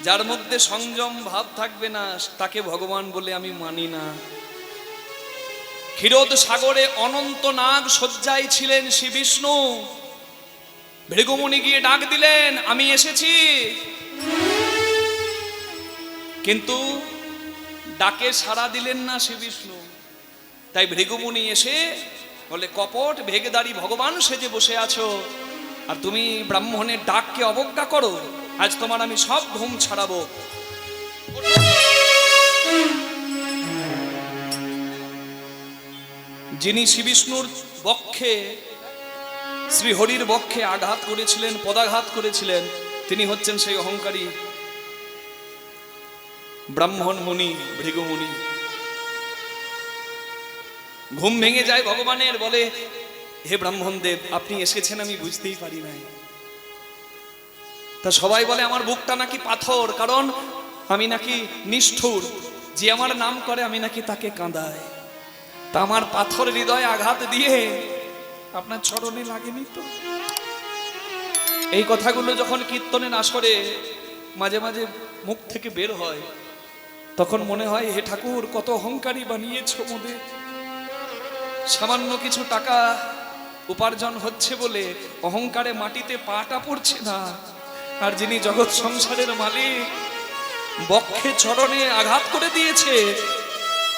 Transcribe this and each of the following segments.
যার মধ্যে সংযম ভাব থাকবে না তাকে ভগবান বলে আমি মানি না। ক্ষীরোদ সাগরে অনন্ত নাগ শয্যায় ছিলেন শ্রী বিষ্ণু। ভৃগুমুনি গিয়ে ডাক দিলেন, আমি এসেছি। কিন্তু ডাকে সাড়া দিলেন না শ্রী বিষ্ণু। তাই ভৃগুমুনি এসে বলে, কপট ভেগদারি ভগবান সেজে বসে আছো, আর তুমি ব্রাহ্মণের ডাককে অবজ্ঞা করো। আজ তোমার আমি সব ঘুম ছাড়াবো। যিনি শ্রী বিষ্ণুর বক্ষে, শ্রী হরির বক্ষে আঘাত করেছিলেন, পদাঘাত করেছিলেন, তিনি হচ্ছেন সেই অহংকারী ব্রাহ্মণ মুনি ভৃগুমুনি। ঘুম ভেঙে যায় ভগবানের, বলে, হে ব্রাহ্মণ দেব, আপনি এসেছেন আমি বুঝতেই পারি নাই। তা সবাই বলে আমার বুকটা নাকি পাথর, কারণ আমি নাকি নিষ্ঠুর, যে আমার নাম করে আমি নাকি তাকে কাঁদাই। তা আমার পাথর হৃদয়ে আঘাত দিয়ে আপনার চরণে লাগেনি তো? এই কথাগুলো যখন কীর্তনের আসরে মাঝে মাঝে মুখ থেকে বের হয়, তখন মনে হয়, হে ঠাকুর, কত অহংকারী বানিয়েছ মোদের। সামান্য কিছু টাকা উপার্জন হচ্ছে বলে অহংকারে মাটিতে পাটা পড়ছে না, আর যিনি জগৎ সংসারের মালিক বক্ষে চরণে আঘাত করে দিয়েছে,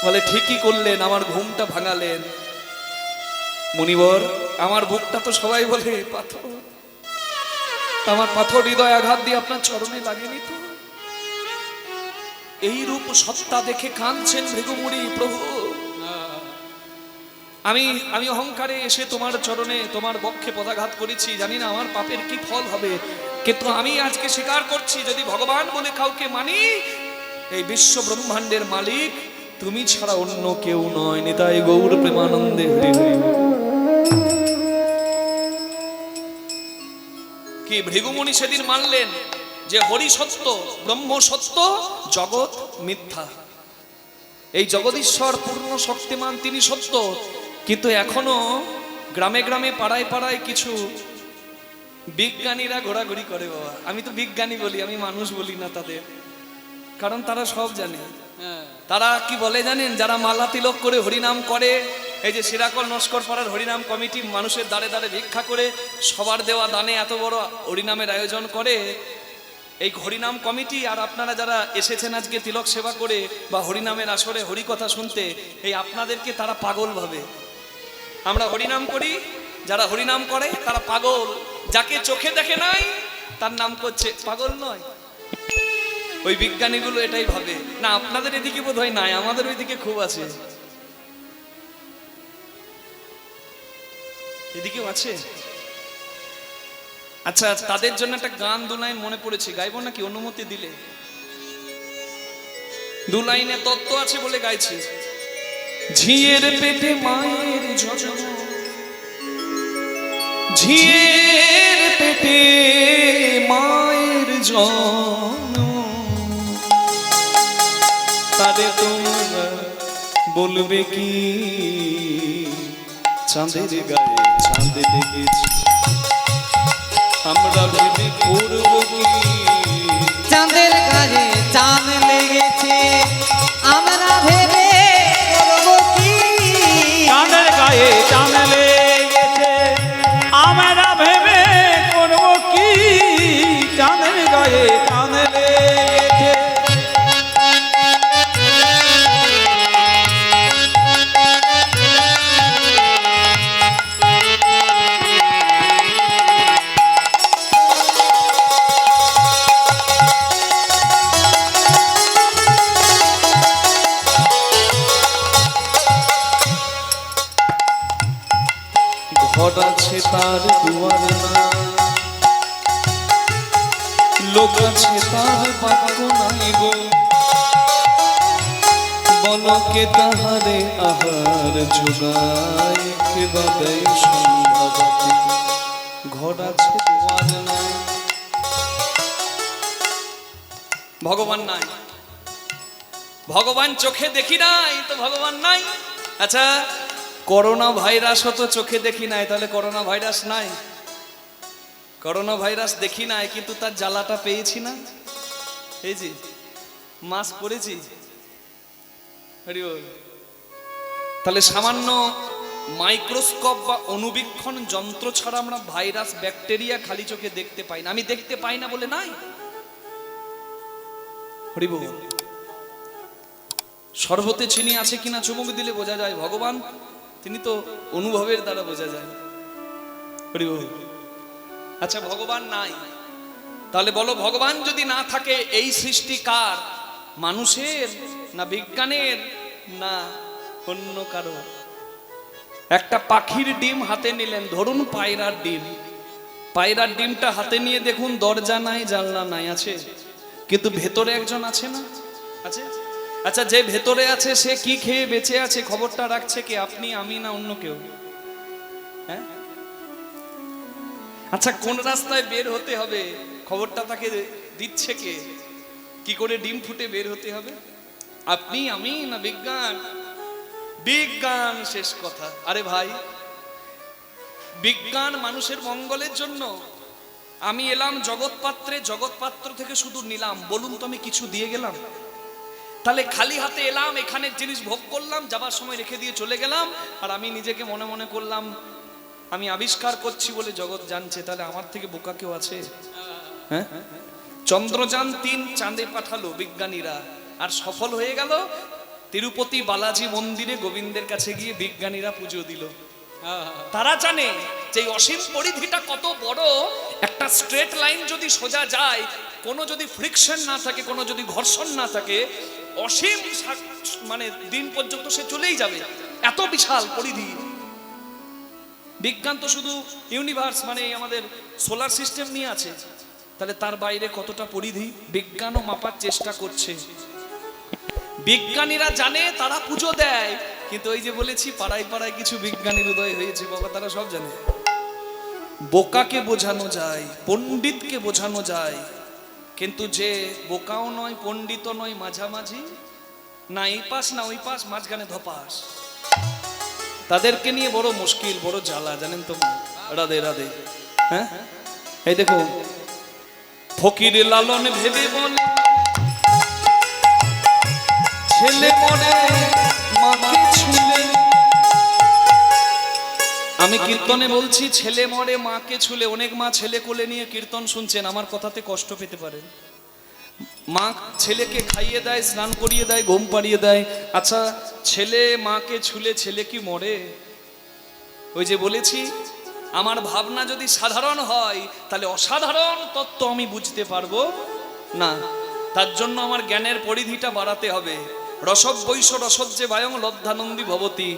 বলে ঠিকই করলেন, আমার ঘুমটা ভাঙালেন। মুনিবর, আমার বুকটা তো সবাই বলে পাথর, আমার পাথর হৃদয় আঘাত দিয়ে আপনার চরণে লাগেনি তো? এই রূপ সত্তা দেখে কাঁদছেন ভৃগুমুনি, প্রভু আমি অহংকারে এসে তোমার চরণে, তোমার বক্ষে পদাঘাত করেছি, জানি না আমার পাপের কি ফল হবে, কিন্তু আমি আজকে স্বীকার করছি, যদি ভগবান বলে কাউকে মানি, এই বিশ্ব ব্রহ্মাণ্ডের মালিক তুমি ছাড়া অন্য কেউ নয়। নিতাই গৌর প্রেমানন্দে হরি হরি। কি ভৃগুমুনি সেদিন মানলেন যে হরি সত্য, ব্রহ্ম সত্য, জগৎ মিথ্যা। এই জগদীশ্বর পূর্ণ শক্তিমান, তিনি সত্য। কিন্তু এখনো গ্রামে গ্রামে পাড়ায় পাড়ায় কিছু বিজ্ঞানীরা ঘোরাঘুরি করে। বাবা, আমি তো বিজ্ঞানী বলি, আমি মানুষ বলি না তাদের, কারণ তারা সব জানে। তারা কি বলে জানেন? যারা মালা তিলক করে হরিনাম করে, এই যে সিরাকল নস্কর পাড়ার হরিনাম কমিটি মানুষের দ্বারে দ্বারে ভিক্ষা করে সবার দেওয়া দানে এত বড় হরিনামের আয়োজন করে, এই হরিনাম কমিটি আর আপনারা যারা এসেছেন আজকে তিলক সেবা করে বা হরিনামের আসরে হরিকথা শুনতে, এই আপনাদেরকে তারা পাগল ভাবে। আমরা হরিনাম করি, যারা হরিনাম করে তারা পাগল। যাকে চোখে দেখে নাই তার নাম করছে পাগল নয়। ওই বিজ্ঞানীগুলো এটাই ভাবে। না, আপনাদের এদিকে বোধ হয় নাই, আমাদের ওইদিকে খুব আছে। এদিকেও আছে। আচ্ছা, তাদের জন্য একটা গান দু লাইন মনে পড়েছে, গাইবো নাকি অনুমতি দিলে? দু লাইনে তত্ত্ব আছে বলে গাইছি। ঝিয়ের পেটে মায়ের জন্ম, ঝিয়ের পেটে মায়ের জন্ম, তাদের তোমরা বলবে কি চাঁদের গায়ে চাঁদ লেগেছে, আমরা ভেবে করব কি চাঁদের গায়ে চাঁদ লেগেছে, আমরা ভেবে করব কি চাঁদের গায়ে চাঁদ লেগেছে, আমরা ভেবে করব কি চাঁদের গায়ে চাঁদ লেগেছে। ঘট আছে তার দুয়ার না, লোক আছে তার বাক্য নাই গো, বলকে তাহারে আহার যোগায় কে বাদে সম্ভবতি। ঘট আছে দুয়ার না, ভগবান নাই। ভগবান চোখে দেখি নাই তো ভগবান নাই। আচ্ছা, করোনা ভাইরাসও তো চোখে দেখি নাই, তাহলে করোনা ভাইরাস নাই? করোনা ভাইরাস দেখি নাই, কিন্তু তার জ্বালাটা পেয়েছি না? এই যে মাস্ক পরেছি, হরি বল। তাহলে সামান্য মাইক্রোস্কোপ বা অণুবীক্ষণ যন্ত্র ছাড়া আমরা ভাইরাস ব্যাকটেরিয়া খালি চোখে দেখতে পাই না। আমি দেখতে পাই না বলে নাই, হরি বল। শরবতে চিনি আছে কিনা চুমুক দিলে বোঝা যায়, ভগবান তিনি তো অনুভবের দ্বারা বোঝা যায়, হরি বল। আচ্ছা ভগবান নাই, তাহলে বলো ভগবান যদি না থাকে এই সৃষ্টি কার? মানুষের না বিজ্ঞানের না অন্য কারো? একটা পাখির ডিম হাতে নিলেন, ধরুন পায়রার ডিম, পায়রার ডিমটা হাতে নিয়ে দেখুন দরজা নাই জানলা নাই, আছে কিন্তু ভেতরে একজন আছে না? আছে। আচ্ছা যে ভেতরে আছে সে কি খেয়ে বেঁচে আছে খবরটা রাখছে কে? আপনি, আমি, না অন্য কেউ? হ্যাঁ। আচ্ছা কোন রাস্তায় বের হতে হবে খবরটা তাকে দিচ্ছে কে? কি করে ডিম ফুটে বের হতে হবে? আপনি, আমি, না বিজ্ঞান? বিজ্ঞান শেষ কথা। আরে ভাই, বিজ্ঞান মানুষের মঙ্গলের জন্য। আমি এলাম জগৎপাত্রে, জগৎপাত্র থেকে শুধু নিলাম, বলুন তো আমি কিছু দিয়ে গেলাম? তাহলে খালি হাতে এলাম, এখানের জিনিস ভোগ করলাম, যাবার সময় রেখে দিয়ে চলে গেলাম, আর আমি নিজেকে মনে মনে করলাম আমি আবিষ্কার করছি বলে জগৎ জানছে। তাহলে আমার থেকে বোকা কেউ আছে? হ্যাঁ। চন্দ্রযান 3 চাঁদে পাঠালো বিজ্ঞানীরা, আর সফল হয়ে গেল। তিরুপতি বালাজি মন্দিরে গোবিন্দের কাছে গিয়ে বিজ্ঞানীরা পুজো দিল। তারা জানে যে অসীম পরিধিটা কত বড়। একটা স্ট্রেট লাইন যদি সোজা যায়, কোনো যদি ফ্রিকশন না থাকে, কোনো যদি ঘর্ষণ না থাকে, অসীম মানে দিন পর্যন্ত সে চলেই যাবে। এত বিশাল পরিধি। বিজ্ঞান তো শুধু ইউনিভার্স মানে আমাদের সোলার সিস্টেম নিয়ে আছে, তাহলে তার বাইরে কতটা পরিধি বিজ্ঞানও মাপার চেষ্টা করছে। বিজ্ঞানীরা জানে, তারা পুজো দেয়, কিন্তু ওই যে বলেছি পাড়ায় পাড়ায় কিছু বিজ্ঞানীর উদয় হয়েছে বাবা, তারা সব জানে। বোকাকে বোঝানো যায়, পণ্ডিতকে বোঝানো যায়, কিন্তু যে বোকাও নয় পণ্ডিতও নয়, মাঝামাঝি, না এই পাশ না ওই পাশ, মাঝখানে ধপাস, তাদেরকে নিয়ে বড় মুশকিল, বড় জ্বালা, জানেন তো? রাধে রাধে। হ্যাঁ, এই দেখো ফকির লালন ভেবে বলে ছেলে মরে মাকে ছুলে। আমি কীর্তনে বলছি ছেলে মরে মাকে ছুলে। অনেক মা ছেলে কোলে নিয়ে কীর্তন শুনছেন, আমার কথাতে কষ্ট পেতে পারেন। মা ছেলেকে খাইয়ে দেয়, স্নান করিয়ে দেয়, ঘুম পাড়িয়ে দেয়। আচ্ছা ছেলে মাকে ছুলে ছেলে কি মরে? ওই যে বলেছি আমার ভাবনা যদি সাধারণ হয় তাহলে অসাধারণ তত্ত্ব আমি বুঝতে পারবো না। তার জন্য আমার জ্ঞানের পরিধিটা বাড়াতে হবে। রসব বৈশ রসজ্জে বায়ং লব্ধানন্দী ভবতী।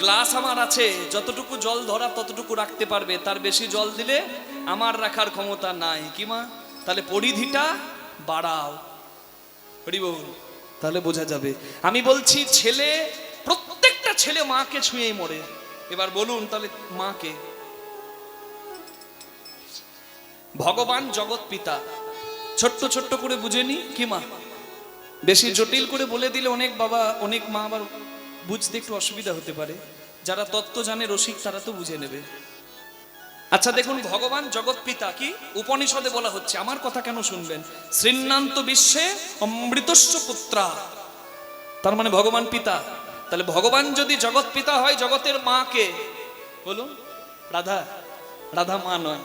গ্লাস আমার আছে, যতটুকু জল ধরা ততটুকু রাখতে পারবে, তার বেশি জল দিলে আমার রাখার ক্ষমতা নাই। কি মা? তাহলে পরিধিটা বাড়াও, হরি বল, তাহলে বোঝা যাবে। আমি বলছি ছেলে, প্রত্যেকটা ছেলে মাকে ছুঁয়েই মরে। এবার বলুন তাহলে মাকে? ভগবান জগৎ পিতা, ছোট্ট ছোট্ট করে বুঝেনি কি মা? বেশি জটিল করে বলে দিলে অনেক বাবা অনেক মা আবার বুঝতে একটু অসুবিধা হতে পারে। যারা তত্ত্ব জানে রসিক তারা তো বুঝে নেবে। আচ্ছা দেখুন, ভগবান জগৎ পিতা কি উপনিষদে বলা হচ্ছে, আমার কথা কেন শুনবেন? শ্রীন্নান্ত বিশ্বে অমৃতস্য পুত্রা, তার মানে ভগবান পিতা। তাহলে ভগবান যদি জগৎ পিতা হয়, জগতের মা কে বলুন? রাধা। রাধা মা নয়।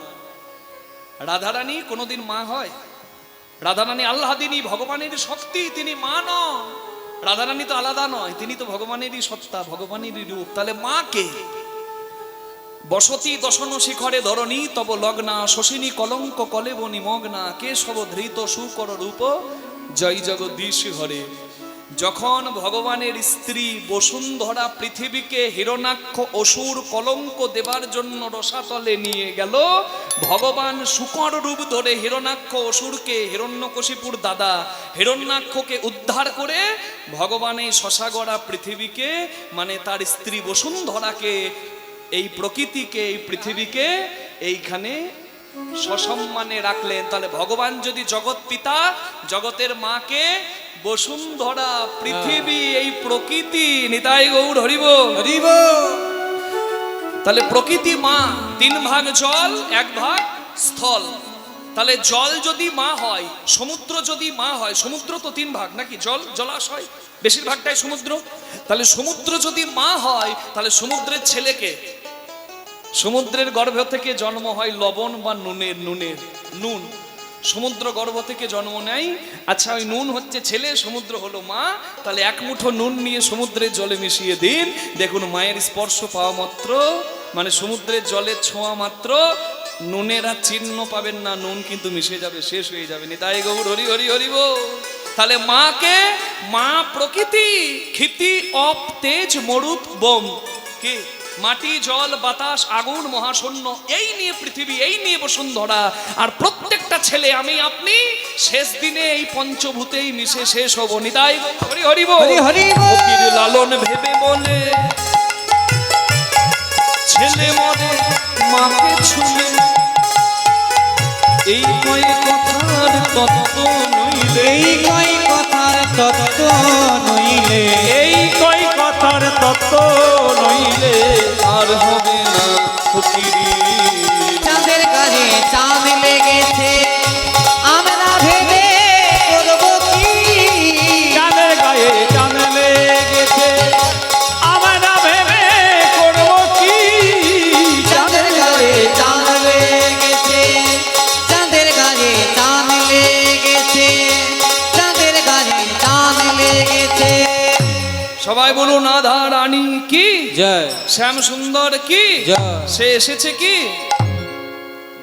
রাধারানী কোনোদিন মা হয়? রাধারানী আল্লাদিনী, ভগবানের শক্তি, তিনি মা নয়। রাধারানী তো আলাদা নয়, তিনি তো ভগবানেরই সত্তা, ভগবানেরই রূপ। তাহলে মা কে? বসতি দশন শিখরে ধরণী তব লগ্না, শশিনী কলঙ্ক কলেব নিমগ্না, কেশব ধৃত সুকর রূপ জয় জগদীশ হরে। যখন ভগবানের স্ত্রী বসুন্ধরা পৃথিবীকে হিরণ্যাক্ষ অসুর কলঙ্ক দেবার জন্য রসাতলে নিয়ে গেল, ভগবান শুকর রূপ ধরে হিরণ্যাক্ষ অসুরকে, হিরণ্যকশিপুর দাদা হিরণ্যাক্ষকে উদ্ধার করে ভগবান এই শশাগড়া পৃথিবীকে মানে তার স্ত্রী বসুন্ধরাকে, এই প্রকৃতিকে, এই পৃথিবীকে এইখানে সসম্মানে রাখলেন। তাহলে ভগবান যদি জগৎ পিতা, জগতের মাকে বসুন্ধরা, পৃথিবী, এই প্রকৃতি, নিতাই গৌর হরিব হরিব। তাহলে প্রকৃতি মা, 3 ভাগ জল 1 ভাগ স্থল। তাহলে জল যদি মা হয়, সমুদ্র যদি মা হয়, সমুদ্র তো 3 ভাগ নাকি, জল জলাশয় বেশিরভাগটাই সমুদ্র, তাহলে সমুদ্র যদি মা হয় তাহলে সমুদ্রের ছেলেকে, সমুদ্রের গর্ভ থেকে জন্ম হয় লবণ বা নুন, সমুদ্র গর্ভ থেকে জন্ম নেয়। আচ্ছা, ওই নুন হচ্ছে ছেলে, সমুদ্র হলো মা, তাহলে 1 মুঠো নুন নিয়ে সমুদ্রের জলে মিশিয়ে দিন, দেখুন মায়ের স্পর্শ পাওয়া মাত্র, মানে সমুদ্রের জলের ছোঁয়া মাত্র নুনের আর চিহ্ন পাবেন না, নুন কিন্তু মিশে যাবে, শেষ হয়ে যাবে। তাই গৌর হরি হরি হরি বল। তাহলে মাকে, মা প্রকৃতি, ক্ষিতি অপ তেজ মরুত বোম, কি মাটি জল বাতাস আগুন মহাশূন্য, এই নিয়ে পৃথিবী, এই নিয়ে বসুন্ধরা। আর প্রত্যেকটা ছেলে আমি আপনি শেষ দিনে এই পঞ্চভূতেই মিশে শেষ হব। নিতাই হরি হরি বল। হরি হরি বল। ফকির লালন ভেবে বলে ছেলে মরে মাকে ছুঁলে, এই কয় কথার তত্ত্ব নইলে, এই কয় কথার তত্ত্ব নইলে, এই কয় কথার তত্ত্ব নইলে আর হবে না ফকিরি। চাঁদের গায়ে চাঁদ লেগেছে, আমরা ভেবে করব কি? চাঁদের গায়ে চাঁদ লেগেছে, আমরা ভেবে করব কি? চাঁদের গায়ে চাঁদ লেগেছে, চাঁদের গায়ে চাঁদ লেগেছে, চাঁদের গায়ে চাঁদ লেগেছে। সবাই বলুন রাধা রানী কি জয়, শ্যাম সুন্দর কি জয়। সে এসেছে কি,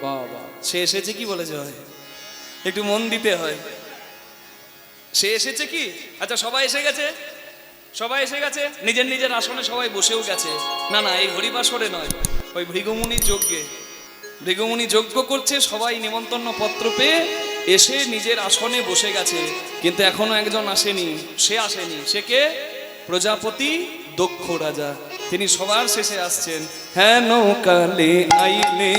বাবা সে এসেছে কি বলে জয়, একটু মন দিতে হয়। সে এসেছে কি, আচ্ছা সবাই এসে গেছে, সবাই এসে গেছে, নিজের নিজের আসনে সবাই বসেও গেছে। না না, এই হরিবাসরে নয়, ওই ভৃগুমুনি যজ্ঞে, ভৃগুমুনি যজ্ঞ করছে, সবাই নিমন্ত্রণ পত্র পেয়ে এসে নিজের আসনে বসে গেছে। কিন্তু এখনো একজন আসেনি, সে আসেনি, সে কে? প্রজাপতি দক্ষ রাজা, তিনি সবার শেষে আসছেন। হেন কালে আইলে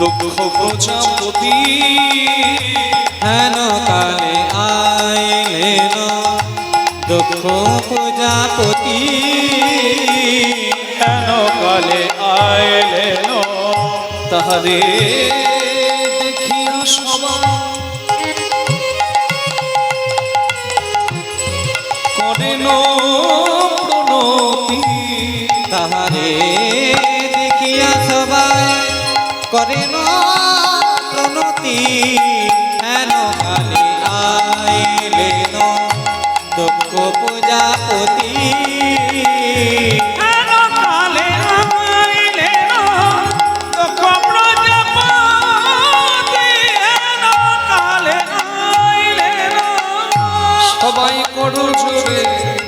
দক্ষ প্রজাপতি, হেন কালে আইলেন দক্ষ প্রজাপতি, কেন কালে আইলেন তাহারে দেখিয়া সবাই করেন প্রণতি, তাহারে দেখিয়া সবাই করেন প্রণতি। হেন কালে আইলেন দক্ষ প্রজাপতি, কেন কালে আইলেন দক্ষ প্রজাপতি, কেন কালে আইলেন সবাই করো জোরে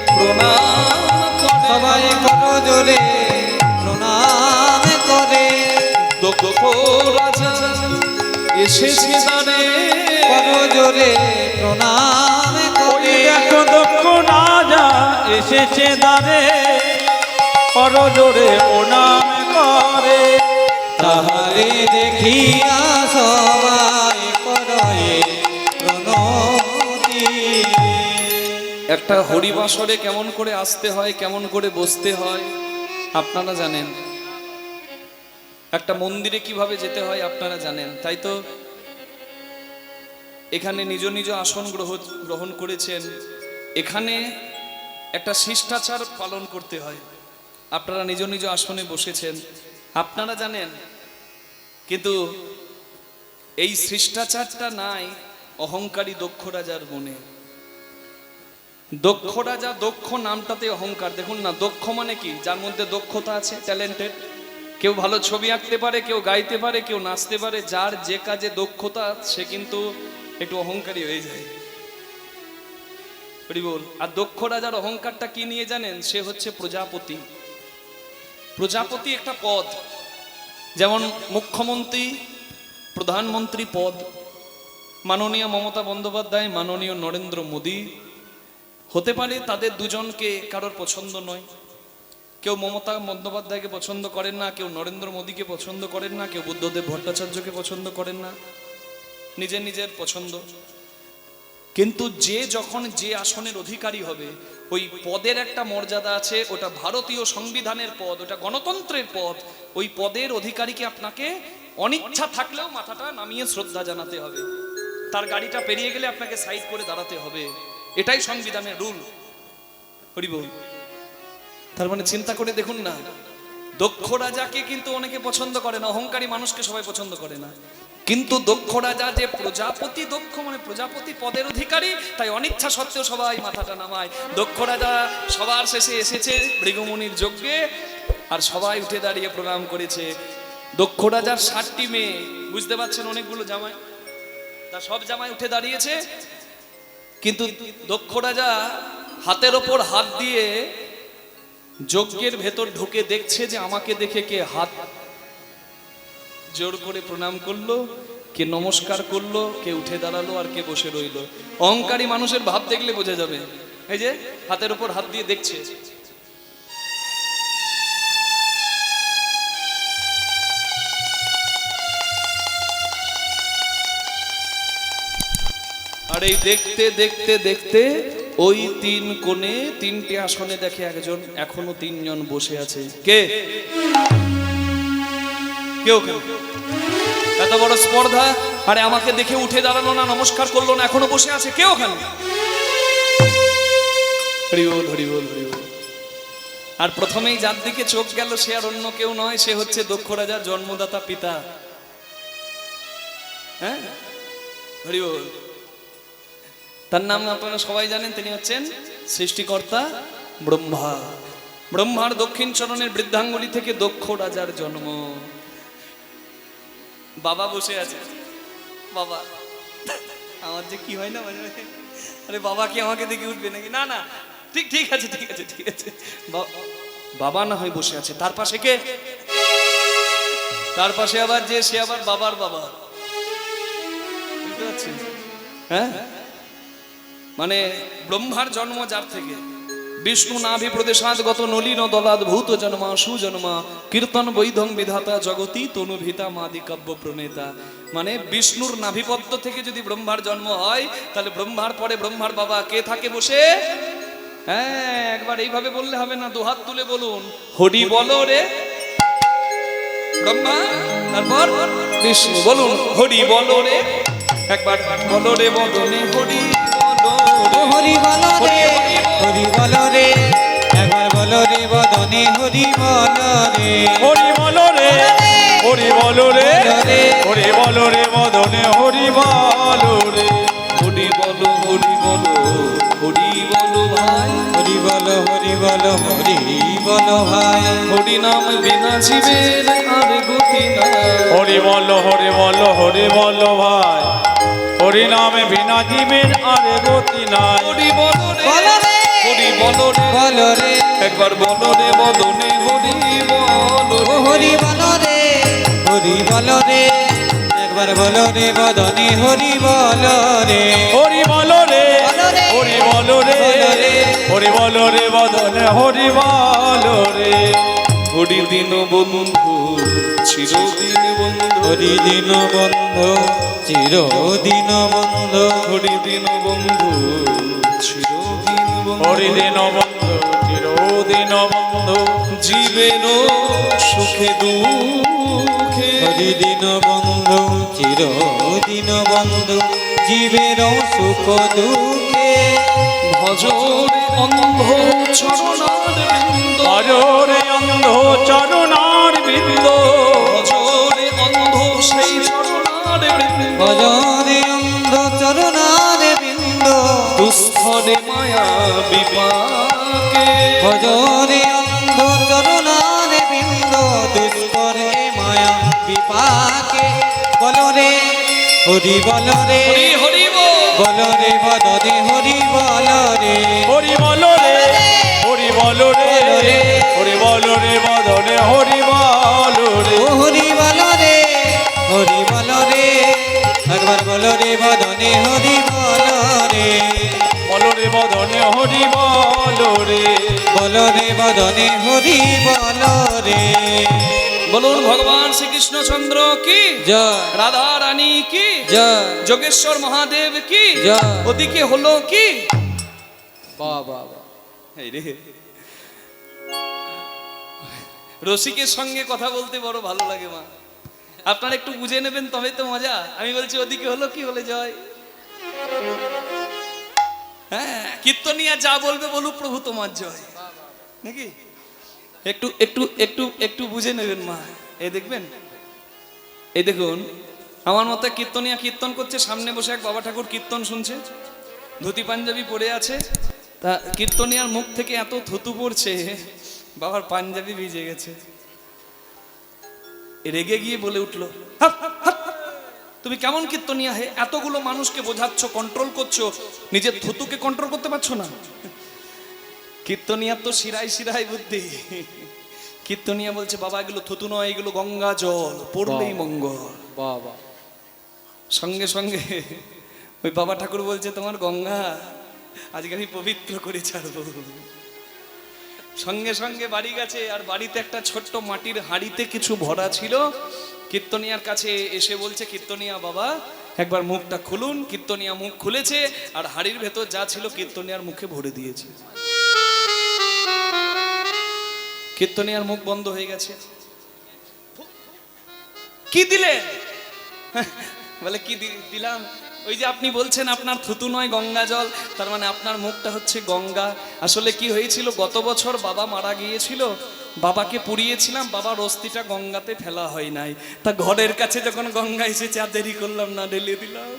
প্রণাম করে, সবাই করো জোরে প্রণাম করে, দক্ষ রাজা এসেছে দানে, করো জোরে প্রণাম ওই করে। দেখো দক্ষ রাজা এসেছে দ্বারে, করো জোরে প্রণাম করে। তাহারে দেখিয়া সবাই করে প্রণতি। একটা হরিবাসরে কেমন করে আসতে হয়, কেমন করে বসতে হয় আপনারা জানেন, একটা মন্দিরে কিভাবে যেতে হয় আপনারা জানেন, তাই তো এখানে নিজ নিজ আসন গ্রহণ করেছেন। এখানে একটা শিষ্টাচার পালন করতে হয়, আপনারা নিজ নিজ আসনে বসেছেন, আপনারা জানেন। কিন্তু এই শিষ্টাচারটা নাই অহংকারী দক্ষ রাজার মনে। দক্ষ রাজা, দক্ষ নামটাতে অহংকার। দেখুন না, দক্ষ মানে কি? যার মধ্যে দক্ষতা আছে, ট্যালেন্টেড। কেউ ভালো ছবি আঁকতে পারে, কেউ গাইতে পারে, কেউ নাচতে পারে। যার যে কাজে দক্ষতা সে কিন্তু একটু অহংকারী হয়ে যায়। বল। আর দক্ষ রাজার অহংকারটা কি নিয়ে জানেন? সে হচ্ছে প্রজাপতি। প্রজাপতি একটা পদ, যেমন মুখ্যমন্ত্রী, প্রধানমন্ত্রী পদ মাননীয় মমতা বন্দ্যোপাধ্যায়, মাননীয় নরেন্দ্র মোদী হতে পারে। তাদের দুজনকে কারোর পছন্দ নয়। কেউ মমতা বন্দ্যোপাধ্যায়কে পছন্দ করেন না, কেউ নরেন্দ্র মোদীকে পছন্দ করেন না, কেউ বুদ্ধদেব ভট্টাচার্যকে পছন্দ করেন না, নিজের নিজের পছন্দ। কিন্তু যে যখন যে আসনের অধিকারী হবে, ওই পদের একটা মর্যাদা আছে। ওটা ভারতীয় সংবিধানের পদ, ওটা গণতন্ত্রের পদ। ওই পদের অধিকারীকে আপনাকে অনিচ্ছা থাকলেও মাথাটা নামিয়ে শ্রদ্ধা জানাতে হবে। তার গাড়িটা পেরিয়ে গেলে আপনাকে সাইড করে দাঁড়াতে হবে, এটাই সংবিধানের রুল। হরি বল। তার মানে চিন্তা করে দেখুন না, দক্ষ রাজাকে কিন্তু অনেকে পছন্দ করে না, অহংকারী মানুষকে সবাই পছন্দ করে না, কিন্তু দক্ষ রাজা যে প্রজাপতি দক্ষ, মানে প্রজাপতি পদের অধিকারী, তাই অনিচ্ছা সত্ত্বেও সবাই মাথাটা নামায়। দক্ষ রাজা সবার শেষে এসেছে ভৃগুমুনির যজ্ঞে, আর সবাই উঠে দাঁড়িয়ে প্রণাম করেছে। দক্ষ রাজার 60টি মেয়ে, বুঝতে পারছেন, অনেকগুলো জামাই, তা সব জামাই উঠে দাঁড়িয়েছে, কিন্তু দক্ষ রাজা হাতের ওপর হাত দিয়ে যজ্ঞের ভেতর ঢুকে দেখছে যে আমাকে দেখে কে হাত জোর করে প্রণাম করলো, কে নমস্কার করলো, কে উঠে দাঁড়ালো, আর কে বসে রইলো। অহংকারী মানুষের ভাব দেখলে বোঝা যাবে। এই যে হাতের উপর হাত দিয়ে দেখছে। আর এই দেখতে দেখতে দেখতে ওই 3 কোণে 3টে আসনে দেখে একজন, এখনো 3 জন বসে আছে। কে? কেউ কেউ এত বড় স্পর্ধা, আরে আমাকে দেখে উঠে দাঁড়ালো না, নমস্কার করলো না, এখনো বসে আছে। কে ওখানে? হরি বল, হরি বল, হরি বল। আর প্রথমেই যার দিকে চোখ গেল সে আর অন্য কেউ নয়, সে হচ্ছে দক্ষ রাজার জন্মদাতা পিতা। হ্যাঁ, হরি বল। তার নাম আপনারা সবাই জানেন, তিনি হচ্ছেন সৃষ্টিকর্তা ব্রহ্মা। ব্রহ্মার দক্ষিণ চরণের বৃদ্ধাঙ্গুলি থেকে দক্ষ রাজার জন্ম। বাবা বসে আছে। বাবা, আমার যে কি হয় না মাঝে মাঝে, আরে বাবা কি আমাকে দেখে উঠবে নাকি? না না, ঠিক ঠিক আছে, ঠিক আছে, ঠিক আছে। বাবা না হয় বসে আছে, তার পাশে কে? তার পাশে আবার যে, সে আবার বাবার বাবা। বুঝতে পারছেন? হ্যাঁ, মানে ব্রহ্মার জন্ম যার থেকে, বিষ্ণু নাভি প্রদেশাদগত নলিন দলাদ ভূত জন্মা সুজন্মা কীর্তন বৈধং বিধাতা জগতি তনুভিতা মাদি কাব্য প্রণেতা। মানে বিষ্ণুর নাভিপদ্ম থেকে যদি ব্রহ্মার জন্ম হয়, তাহলে ব্রহ্মার পরে ব্রহ্মার বাবা কে থাকে বসে? হ্যাঁ, একবার এইভাবে বললে হবে না, দুহাত তুলে বলুন, হরি বলো রে ব্রহ্মা, তারপর বিষ্ণু, বলুন হরি বলো রে, একবার বলো রে বদনে হরি হরি বল রে, হরি বল রে, একবার বল রে বদনে হরি বল রে, হরি বল রে, হরি বল রে, হরি বল রে বদনে হরি বল রে। হরি বলো, হরি বলো, হরি বলো ভাই, হরি বল, হরি বল, হরি বল ভাই, হরি নাম বিনা জীবের আর গতি নাই। হরি বল, হরি বল, হরি বল ভাই, হরি নামে বিনা জীবের আর গতি নাই। হরি বলো রে, বল রে, হরি বলো রে, বল রে, একবার বলো রে বদনে হরি বলো রে। হরি বল রে, হরি বল রে, একবার বল রে বদনে হরি বল রে, হরি বল রে, হরি বল রে, হরি বল রে বদনে হরি বল রে। হরি দিন বন্ধু চিরদিন বন্ধু, হরি দিন বন্ধু চিরদিন বন্ধু, হরি দিন বন্ধু চিরদিন বন্ধু, হরি দিন বন্ধু চিরদিন বন্ধু, জীবের সুখে দুঃখে, হরি দিন বন্ধু চিরদিন বন্ধু, জীবের সুখ দুঃখে, ভজরে অন্ধ চরণার বৃন্দ, ভজরে অন্ধ চরণার বৃন্দ, ভজরে অন্ধ সেই চরণার বৃন্দ, ভজরে অন্ধ চরণার বৃন্দ, দুস্থরে মায়া বিপাকে, ভজরে অন্ধ চরণার বৃন্দ, দুষ্করে মায়া বিপাকে। বল রে, হরি বল রে, হরি হরি বল, বল রে বদনে হরি বল রে, হরি বল রে, হরি বল রে, হরি বল রে বদনে হরি বল রে। ও হরি বল রে, হরি বল রে, একবার বল রে বদনে হরি বল রে, বল রে বদনে হরি বল রে, বল রে বদনে হরি বল রে। বলুন ভগবান শ্রীকৃষ্ণচন্দ্র কি, জয়, রাধা রানী কি, জয়, যোগেশ্বর মহাদেব কি, জয়। ওদিকে হলো কি? বাহ বাহ বাহ। এই রে, রসিকের সঙ্গে কথা বলতে বড় ভালো লাগে মা। আপনারা একটু বুঝে নেবেন তবে তো মজা। আমি বলছি ওদিকে হলো কি হলে জয়। হ্যাঁ, কীর্তনিয়া যা বলবে বলুক, প্রভু তোমার জয়, নাকি? একটু একটু একটু একটু বুঝে নেবেন মা। এই দেখবেন, এই দেখুন, আমার মতো কীর্তনিয়া কীর্তন করছে, সামনে বসে এক বাবা ঠাকুর কীর্তন শুনছে, ধুতি পাঞ্জাবি পরে আছে। তা কীর্তনিয়ার মুখ থেকে এত থুতু পড়ছে, বাবার পাঞ্জাবি ভিজে গেছে। রেগে গিয়ে বলে উঠলো, হাপ, হাপ, তুমি কেমন কীর্তনিয়া হে, এতগুলো মানুষকে বোঝাচ্ছ, কন্ট্রোল করছো, নিজের থুতুকে কন্ট্রোল করতে পারছো না? কীর্তনিয়ার তো শিরাই শিরাই বুদ্ধি। কীর্তনিয়া বলছে, বাবা এগুলো থুতু নয়, এগুলো গঙ্গা জল, পড়লেই মঙ্গল। বাবা, সঙ্গে সঙ্গে ওই বাবা ঠাকুর বলছে, তোমার গঙ্গা আজকে আমি পবিত্র করে ছাড়বো। সঙ্গে সঙ্গে বাড়ি গেছে, আর বাড়িতে একটা ছোট্ট মাটির হাঁড়িতে কিছু ভরা ছিল। কীর্তনিয়ার কাছে এসে বলছে, কীর্তনিয়া বাবা একবার মুখটা খুলুন। কীর্তনিয়া মুখ খুলেছে, আর হাঁড়ির ভেতর যা ছিল কীর্তনিয়ার মুখে ভরে দিয়েছে। কীর্তনিয়ার মুখ বন্ধ হয়ে গেছে। কি দিলে? বলে কি দিলাম? ওই যে আপনি বলছেন আপনার থুতু নয় গঙ্গা জল, তার মানে আপনার মুখটা হচ্ছে গঙ্গা। আসলে কি হয়েছিল, গত বছর বাবা মারা গিয়েছিল, বাবাকে পুড়িয়েছিলাম, বাবার অস্থিটা গঙ্গাতে ফেলা হয় নাই। তা ঘরের কাছে যখন গঙ্গা এসেছে আর দেরি করলাম না, ঢেলে দিলাম।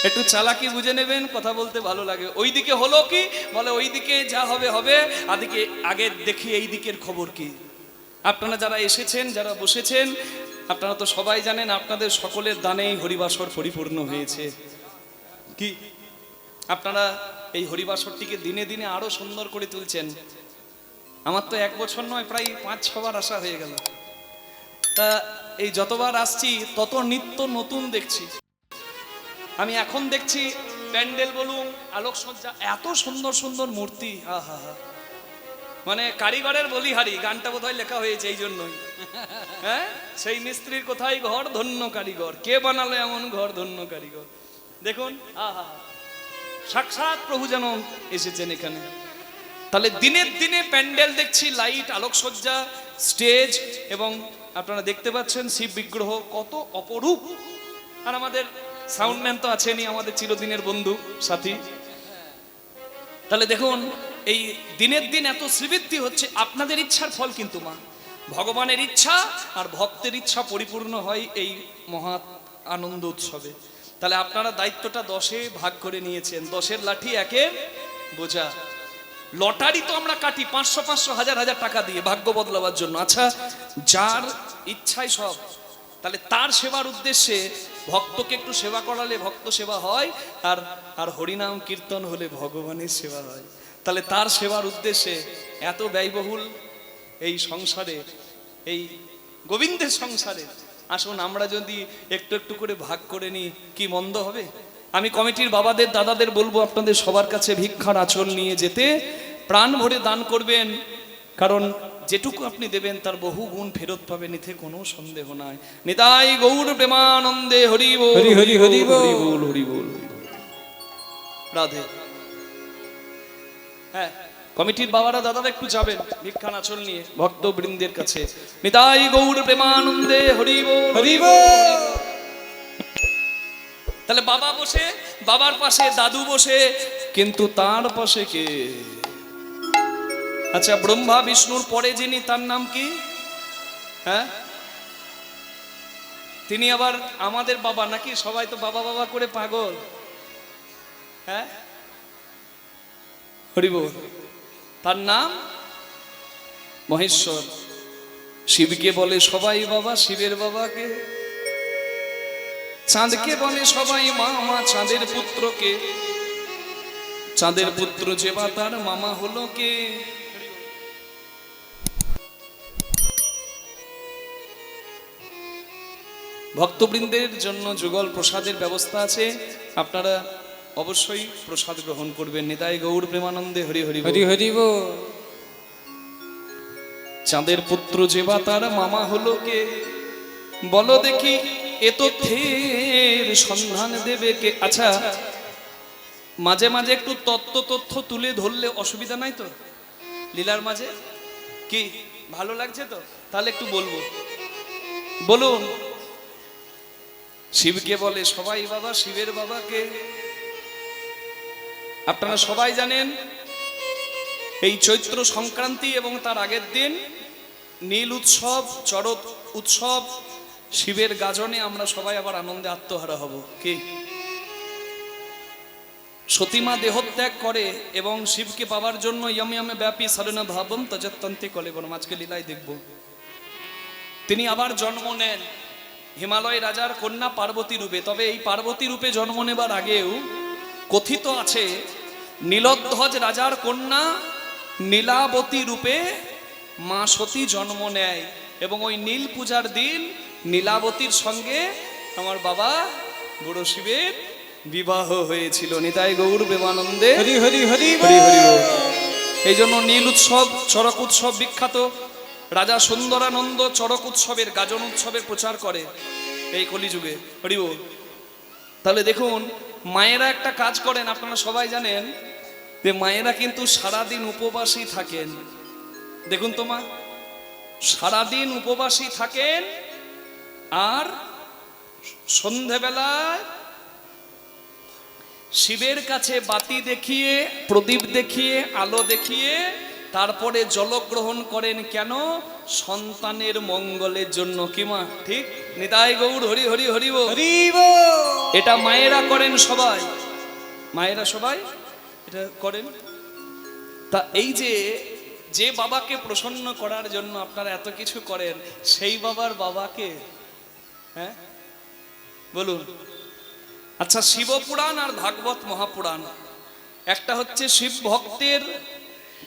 একটু চালাকি বুঝে নেবেন, কথা বলতে ভালো লাগে। ওইদিকে হলো কি, বলে ওইদিকে যা হবে হবে, আগে দেখি এই দিকের খবর কি। আপনারা যারা এসেছেন, যারা বসেছেন, আপনারা তো সবাই জানেন আপনাদের সকলের দানেই হরিবাসর পরিপূর্ণ হয়েছে। কি আপনারা এই হরিবাসরটিকে দিনে দিনে আরো সুন্দর করে তুলছেন। আমার তো 1 বছর নয়, প্রায় 5-6 বার আসা হয়ে গেল। তা এই যতবার আসছি তত নিত্য নতুন দেখছি। আমি এখন দেখছি প্যান্ডেল বলুন, আলোকসজ্জা, এত সুন্দর সুন্দর মূর্তি। আহা হা, মানে কারিগরের বলিহারি গানটা বোধহয় লেখা হয়েছে এই জন্যই। হ্যাঁ, সেই মিস্ত্রির কোথায় ঘর, ধন্য কারিগর, কে বানালো এমন ঘর, ধন্য কারিগর। দেখুন, আহা, সাক্ষাৎ প্রভু যেন এসেছেন এখানে। তাহলে দিনের দিনে প্যান্ডেল দেখছি, লাইট, আলোকসজ্জা, স্টেজ, এবং আপনারা দেখতে পাচ্ছেন শিব বিগ্রহ কত অপরূপ। আর আমাদের সাউন্ডম্যান তো আছেনই, আমাদের চিরদিনের বন্ধু সাথী। তাহলে দেখুন, এই দিনের দিন এত শ্রীবৃদ্ধি হচ্ছে, আপনাদের ইচ্ছার ফল কিন্তু মা। ভগবানের ইচ্ছা আর ভক্তের ইচ্ছা পরিপূর্ণ হয় এই মহা আনন্দ উৎসবে। তাহলে আপনারা দায়িত্বটা 10-এ ভাগ করে নিয়েছেন। 10-এর লাঠি 1-এর বোঝা। লটারি তো আমরা কাটি 500-500, 1000-1000 টাকা দিয়ে ভাগ্য বদলাবার জন্য। আচ্ছা, যার ইচ্ছাই সব, তাহলে তার সেবার উদ্দেশ্যে ভক্তকে একটু সেবা করালে ভক্ত সেবা হয়, আর হরিনাম কীর্তন হলে ভগবানের সেবা হয়। তাহলে তার সেবার উদ্দেশ্যে এত ব্যয়বহুল এই সংসারে, এই গোবিন্দের সংসারে, আসুন আমরা যদি একটু একটু করে ভাগ করে নিই, কি মন্দ হবে? আমি কমিটির বাবাদের, দাদাদের বলবো আপনাদের সবার কাছে ভিক্ষার আঁচল নিয়ে যেতে, প্রাণ ভরে দান করবেন, কারণ যেটুকু আপনি দেবেন তার বহু গুণ ফেরত পাবেন, এতে কোনো সন্দেহ নাই। নিতাই গৌর প্রেমানন্দে হরি বল, হরি হরি হরি বল, হরি বল, হরি বল, রাধে। হ্যাঁ, কমিটির বাবারা, দাদারা একটু যাবেন ভিক্ষার আঁচল নিয়ে ভক্ত বৃন্দের কাছে। নিতাই গৌর প্রেমানন্দে হরি বল, হরি বল। তাহলে বাবা বসে, বাবার পাশে দাদু বসে, কিন্তু তার পাশে কে? আচ্ছা, ব্রহ্মা বিষ্ণুর পরে যিনি, তার নাম কি? হ্যাঁ, তিনি আবার আমাদের বাবা নাকি? সবাই তো বাবা বাবা করে পাগল। হ্যাঁ, হরি বল। তার নাম মহেশ্বর। শিবকে বলে সবাই বাবা, শিবের বাবাকে। চাঁদকে বলে সবাই মামা, চাঁদের পুত্রকে। চাঁদের পুত্র যে বা তার মামা হলো কে? ভক্তবৃন্দের জন্য যুগল প্রসাদের ব্যবস্থা আছে, আপনারা অবশ্যই প্রসাদ গ্রহণ করবেন। নিতাই গৌর প্রেমানন্দে হরি হরি হরি হরি বল। চাঁদের পুত্র যে বা তার মামা হলো কে? বলো দেখি এ তথ্যের সন্ধান দেবে কে? আচ্ছা, মাঝে মাঝে একটু তথ্য তুলে ধরলে অসুবিধা নাই তো লীলার মাঝে? কি ভালো লাগছে তো? তাহলে একটু বলবো, বলুন। শিবকে বলে সবাই বাবা, শিবের বাবাকে আপনারা সবাই জানেন। এই চৈত্র সংক্রান্তি এবং তার আগের দিন নীল উৎসব, চড়ক উৎসব, শিবের গাজনে আমরা সবাই আবার আনন্দে আত্মহারা হব। কি সতীমা দেহত্যাগ করে এবং শিবকে পাওয়ার জন্য ইয়মে ব্যাপী সারনা ভাবম তজত্তন্তে কলেবন, আজকে লীলায় দেখব। তিনি আবার জন্ম নেন হিমালয় রাজার কন্যা পার্বতী রূপে। তবে এই পার্বতী রূপে জন্ম নেবার আগেও কথিত আছে নীলধ্বজ রাজার কন্যা নীলাবতী রূপে মা সতী জন্ম নেয় এবং ওই নীল পূজার দিন নীলাবতীর সঙ্গে আমার বাবা বুড়ো শিবের বিবাহ হয়েছিল। নিতাই গৌর প্রেমানন্দে হরি হরি হরি হরি হরি বল। এই জন্য নীল উৎসব, চড়ক উৎসব বিখ্যাত। রাজা সুন্দরানন্দ চড়ক উৎসবের, গাজন উৎসবের প্রচার করে এই কলিযুগে। হরি বল। তাহলে দেখুন, মায়েরা একটা কাজ করেন, আপনারা সবাই জানেন যে মায়েরা কিন্তু সারাদিন উপবাসী থাকেন। দেখুন তো মা, সারাদিন উপবাসী থাকেন আর সন্ধেবেলায় শিবের কাছে বাতি দেখিয়ে, প্রদীপ দেখিয়ে, আলো দেখিয়ে তারপরে জলগ্রহণ করেন। কেন? সন্তানের মঙ্গলের জন্য। কি মা ঠিক? নিতাই গৌর হরি হরি হরি বল। এটা মায়েরা করেন সবাই, মায়েরা সবাই এটা করেন। তা এই যে বাবাকে প্রসন্ন করার জন্য আপনারা এত কিছু করেন, সেই বাবার বাবাকে, হ্যাঁ বলুন। আচ্ছা, শিবপুরাণ আর ভাগবত মহাপুরাণ, একটা হচ্ছে শিব ভক্তের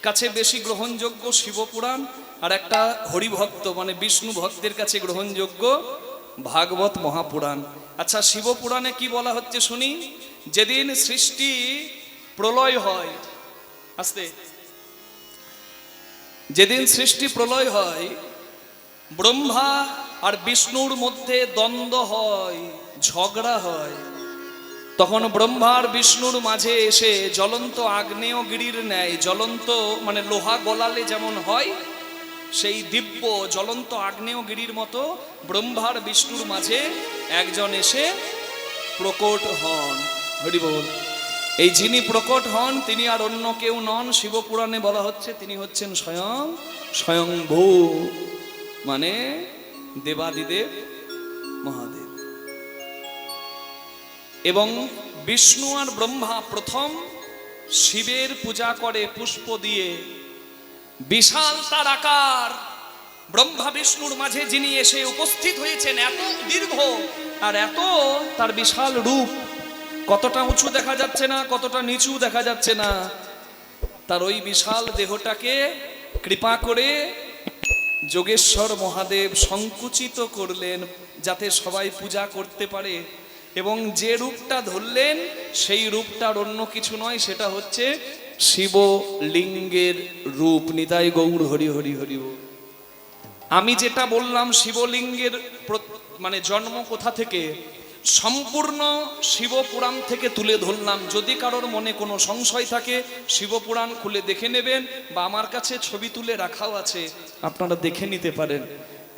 কাছে বেশি গ্রহণযোগ্য শিবপুরাণ, আর একটা হরিভক্ত মানে বিষ্ণু ভক্তের কাছে গ্রহণযোগ্য ভাগবত মহাপুরাণ। আচ্ছা, শিবপুরাণে কি বলা হচ্ছে শুনি। যেদিন সৃষ্টি প্রলয় হয়, আস্তে, যেদিন সৃষ্টি প্রলয় হয়, ব্রহ্মা আর বিষ্ণুর মধ্যে দ্বন্দ্ব হয়, ঝগড়া হয়। তখন ব্রহ্মা আর বিষ্ণুর মাঝে এসে জ্বলন্ত আগ্নেয়গিরির ন্যায়, জ্বলন্ত মানে লোহা গলালে যেমন হয়, সেই দিব্য জ্বলন্ত আগ্নেয়গিরির মতো ব্রহ্মার বিষ্ণুর মাঝে একজন এসে প্রকট হন। হরি বল। এই যিনি প্রকট হন তিনি আর অন্য কেউ নন। শিবপুরাণে বলা হচ্ছে তিনি হচ্ছেন স্বয়ংভূ, মানে দেবাদিদেব মহাদেব। এবং বিষ্ণু আর ব্রহ্মা প্রথম শিবের পূজা করে পুষ্প দিয়ে। বিশাল তার আকার, ব্রহ্মা বিষ্ণুর মাঝে যিনি এসে উপস্থিত হয়েছেন, এত দীর্ঘ আর এত তার বিশাল রূপ, কতটা উঁচু দেখা যাচ্ছে না, কতটা নিচু দেখা যাচ্ছে না। তার ওই বিশাল দেহটাকে কৃপা করে যোগেশ্বর মহাদেব সংকুচিত করলেন যাতে সবাই পূজা করতে পারে। এবং যে রূপটা ধরলেন সেই রূপটার অন্য কিছু নয়, সেটা হচ্ছে শিবলিঙ্গের রূপ। নিতাই গৌর হরি হরি হরি। আমি যেটা বললাম শিবলিঙ্গের মানে জন্ম কোথা থেকে, সম্পূর্ণ শিবপুরাণ থেকে তুলে ধরলাম। যদি কারোর মনে কোনো সংশয় থাকে শিবপুরাণ খুলে দেখে নেবেন, বা আমার কাছে ছবি তুলে রাখাও আছে, আপনারা দেখে নিতে পারেন।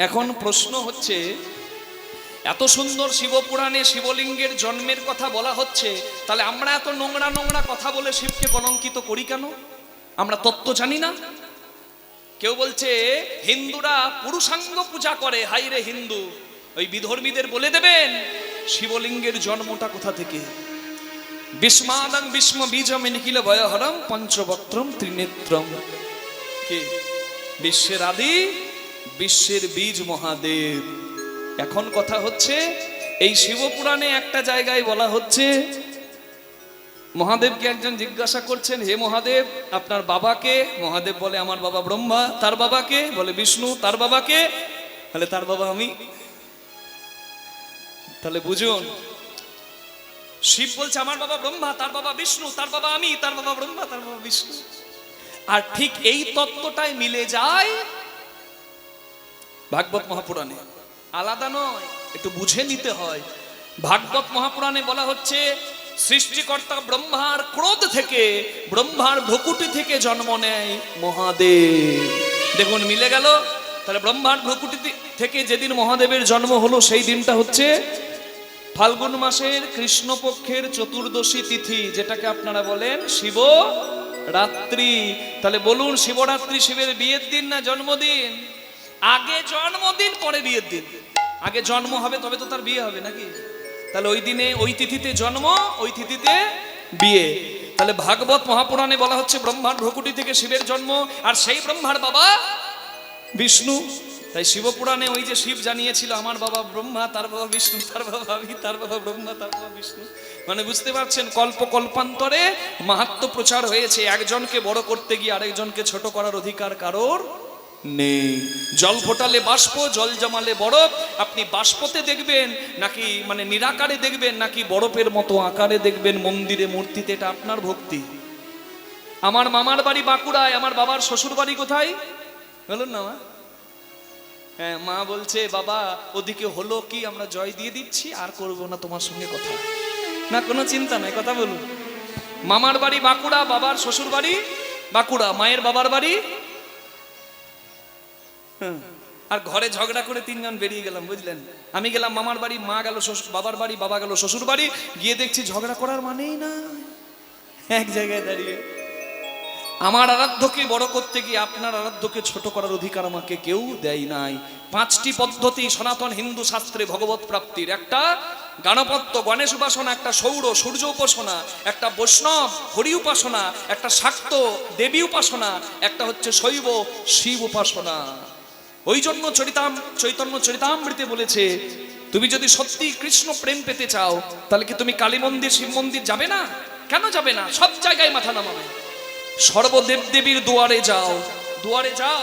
এখন প্রশ্ন হচ্ছে, এত সুন্দর শিবপুরাণে শিবলিঙ্গের জন্মের কথা বলা হচ্ছে, তাহলে আমরা এত নোংরা নোংরা কথা বলে শিবকে কলঙ্কিত করি কেন? আমরা তত্ত্ব জানি না? কেউ বলছে হিন্দুরা পুরুষাঙ্গ পূজা করে। হাইরে হিন্দু, ওই বিধর্মীদের বলে দেবেন শিবলিঙ্গের জন্মটা কোথা থেকে। বিস্মাদং বিস্ম বীজম নিখিল ভয়হরম পঞ্চবক্ত্রম ত্রিনেত্রম। কে? বিশ্বের আদি, বিশ্বের বীজ মহাদেব। এখন কথা হচ্ছে, এই শিবপুরাণে একটা জায়গায় বলা হচ্ছে, মহাদেবকে একজন জিজ্ঞাসা করছেন, হে মহাদেব আপনার বাবাকে? মহাদেব বলে আমার বাবা ব্রহ্মা। তার বাবাকে? বলে বিষ্ণু। তার বাবাকে? বলে তার বাবা আমি। তাহলে বুঝুন, শিব বলছে আমার বাবা ব্রহ্মা, তার বাবা বিষ্ণু, তার বাবা আমি, তার বাবা ব্রহ্মা, তার বাবা বিষ্ণু। আর ঠিক এই তত্ত্বটাই মিলে যায় ভাগবত মহাপুরাণে। আলাদা নয়, একটু বুঝে নিতে হয়। ভাগবত মহাপুরাণে বলা হচ্ছে সৃষ্টিকর্তা ব্রহ্মার ক্রোধ থেকে, ব্রহ্মার ভ্রকুটি থেকে জন্ম নেয় মহাদেব। দেখুন মিলে গেল। তাহলে ব্রহ্মার ভ্রকুটি থেকে যেদিন মহাদেবের জন্ম হলো সেই দিনটা হচ্ছে ফাল্গুন মাসের কৃষ্ণপক্ষের চতুর্দশী তিথি, যেটাকে আপনারা বলেন শিবরাত্রি। তাহলে বলুন, শিবরাত্রি শিবের বিয়ের দিন না জন্মদিন? আগে জন্মদিন পরে বিয়ের দিন। আগে জন্ম হবে তবে তো তার বিয়ে হবে নাকি? তাহলে ওই দিনে ওই তিথিতে জন্ম, ওই তিথিতে বিয়ে। তাহলে ভাগবত মহাপুরাণে বলা হচ্ছে ব্রহ্মার ভ্রকুটি থেকে শিবের জন্ম, আর সেই ব্রহ্মার বাবা বিষ্ণু। তাই শিবপুরাণে ওই যে শিব জানিয়েছিল আমার বাবা ব্রহ্মা, তার বাবা বিষ্ণু, তার বাবা আমি, তার বাবা ব্রহ্মা, তার বাবা বিষ্ণু। মানে বুঝতে পারছেন, কল্প কল্পান্তরে মাহাত্ম্য প্রচার হয়েছে। একজনকে বড় করতে গিয়ে আরেকজনকে ছোট করার অধিকার কারোর নেই। জল ফোটালে বাষ্প, জল জমালে বরফ। আপনি বাষ্পতে দেখবেন নাকি মানে নিরাকারে দেখবেন, নাকি বরফের মতো আকারে দেখবেন মন্দিরে মূর্তিতে, এটা আপনার ভক্তি। আমার মামার বাড়ি বাঁকুড়ায়, আমার বাবার শ্বশুর বাড়ি কোথায় বলুন না মা? হ্যাঁ, মা বলছে বাবা ওদিকে হলো কি, আমরা জয় দিয়ে দিচ্ছি, আর করবো না তোমার সঙ্গে কথা। না, কোনো চিন্তা নাই, কথা বলুন। মামার বাড়ি বাঁকুড়া, বাবার শ্বশুর বাড়ি বাঁকুড়া, মায়ের বাবার বাড়ি। আর ঘরে ঝগড়া করে তিনজন বেরিয়ে গেলাম, বুঝলেন? আমি গেলাম মামার বাড়ি, মা গেল বাবার বাড়ি, বাবা গেল শ্বশুর বাড়ি। গিয়ে দেখছি ঝগড়া করার মানেই না, এক জায়গায় দাঁড়িয়ে। আমার আরাধ্যকে বড় করতে গিয়ে আপনার আরাধ্যকে ছোট করার অধিকার আমাকে কেউ দেয় নাই। 5টি পদ্ধতি সনাতন হিন্দু শাস্ত্রে ভগবত প্রাপ্তির। একটা গণপত্য গণেশ উপাসনা, একটা সৌর সূর্য উপাসনা, একটা বৈষ্ণব হরি উপাসনা, একটা শাক্ত দেবী উপাসনা, একটা হচ্ছে শৈব শিব উপাসনা। ওই জন্য চৈতন্য চরিতামৃতে বলেছে, তুমি যদি সত্যি কৃষ্ণ প্রেম পেতে চাও তাহলে কি তুমি কালী মন্দির শিব মন্দির যাবে না? কেন যাবে না? সব জায়গায় মাথা নামাবে। সর্বদেব দেবীর দুয়ারে যাও, দুয়ারে যাও,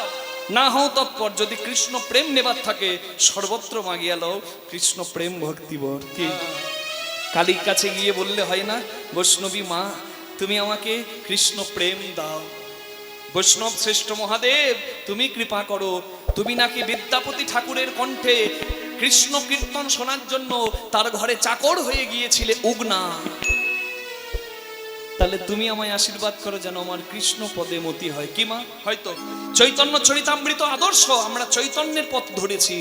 না হও তৎপর। যদি কৃষ্ণ প্রেম নেবার থাকে সর্বত্র মাগিয়া লও কৃষ্ণ প্রেম ভক্তি বর। কি কালীর কাছে গিয়ে বললে হয় না, বৈষ্ণবী মা তুমি আমাকে কৃষ্ণ প্রেম দাও। বৈষ্ণব শ্রেষ্ঠ মহাদেব তুমি কৃপা করো। তুমি নাকি বিদ্যাপতি ঠাকুরের কণ্ঠে কৃষ্ণ কীর্তন শোনার জন্য তার ঘরে চাকর হয়ে গিয়েছিলে উগনা। তাহলে তুমি আমায় আশীর্বাদ করো যেন আমার কৃষ্ণ পদে মতি হয়। কি মা? হয়তো চৈতন্য চরিতামৃত আদর্শ, আমরা চৈতন্যের পথ ধরেছি।